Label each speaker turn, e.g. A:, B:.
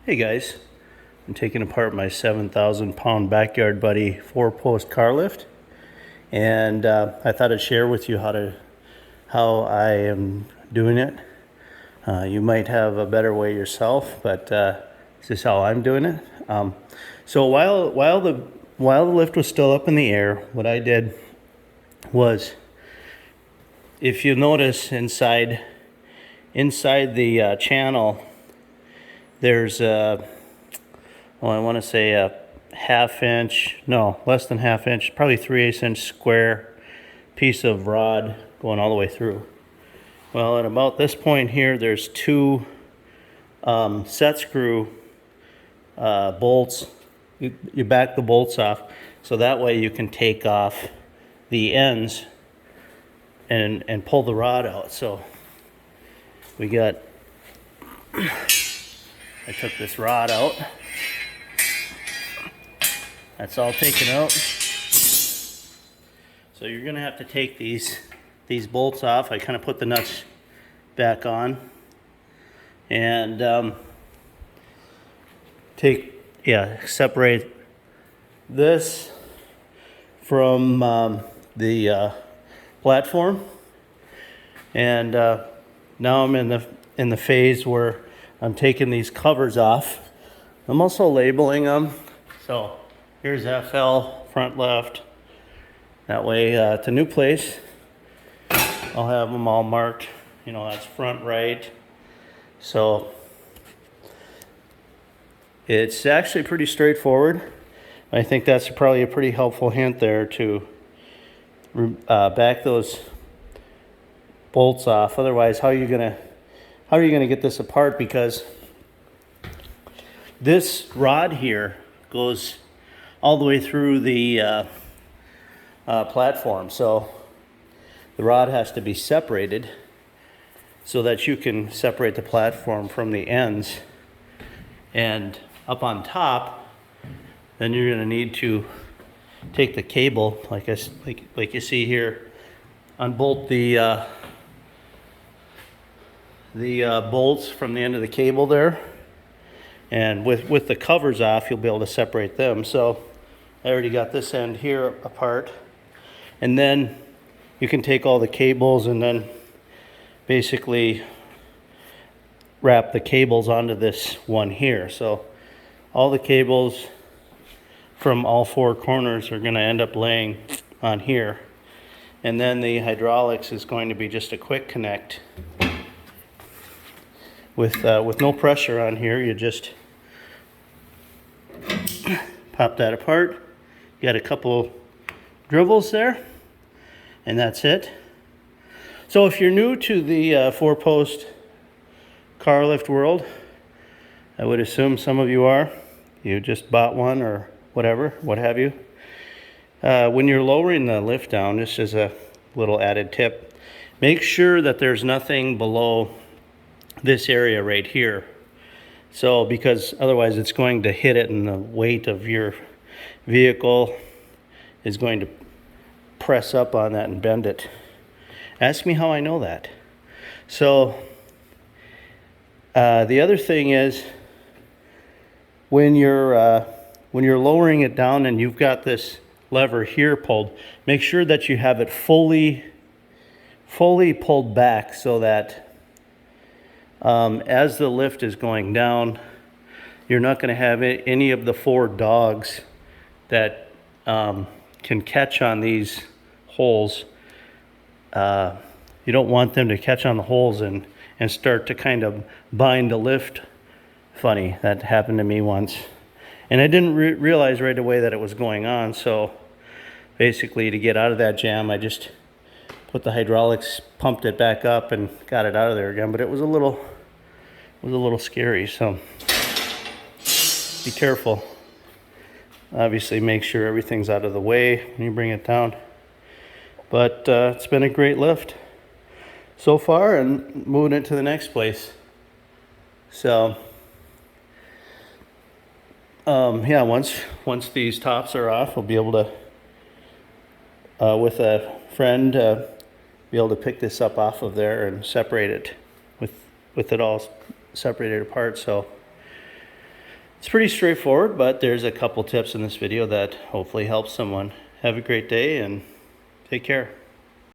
A: Hey guys, I'm taking apart my 7,000 pound Backyard Buddy 4-post car lift, and I thought I'd share with you how I am doing it. You might have a better way yourself, but this is how I'm doing it. So while the lift was still up in the air, what I did was, if you notice inside the channel, there's I want to say a less than half inch, probably 3/8 inch square piece of rod going all the way through. Well, at about this point here, there's two set screw bolts. You back the bolts off, so that way you can take off the ends and pull the rod out. So we got, I took this rod out. That's all taken out. So you're gonna have to take these bolts off. I kind of put the nuts back on and separate this from the platform. And now I'm in the phase where I'm taking these covers off. I'm also labeling them. So here's FL, front left. That way, to new place, I'll have them all marked. You know, that's front right. So it's actually pretty straightforward. I think that's probably a pretty helpful hint there to back those bolts off. Otherwise, how are you gonna get this apart? Because this rod here goes all the way through the platform, so the rod has to be separated so that you can separate the platform from the ends. And up on top, then you're going to need to take the cable, like you see here, unbolt the bolts from the end of the cable there, and with the covers off, you'll be able to separate them. So I already got this end here apart, and then you can take all the cables and then basically wrap the cables onto this one here. So all the cables from all four corners are going to end up laying on here, and then the hydraulics is going to be just a quick connect with no pressure on here. You just pop that apart. You got a couple dribbles there, and that's it. So if you're new to the 4-post car lift world, I would assume some of you are. You just bought one or whatever, what have you. When you're lowering the lift down, just as a little added tip, make sure that there's nothing below this area right here. So, because otherwise it's going to hit it, and the weight of your vehicle is going to press up on that and bend it. Ask me how I know that. So the other thing is, when you're lowering it down and you've got this lever here pulled, make sure that you have it fully pulled back, so that as the lift is going down, you're not going to have any of the four dogs that can catch on these holes. You don't want them to catch on the holes and start to kind of bind the lift funny. That happened to me once, and I didn't realize right away that it was going on. So basically, to get out of that jam, I just put the hydraulics, pumped it back up, and got it out of there again. But it was a little scary, so be careful. Obviously, make sure everything's out of the way when you bring it down. But it's been a great lift so far, and moving it to the next place. So yeah, once these tops are off, we'll be able to, with a friend, be able to pick this up off of there and separate it with it all separated apart. So It's pretty straightforward, but there's a couple tips in this video that hopefully help someone. Have a great day and take care.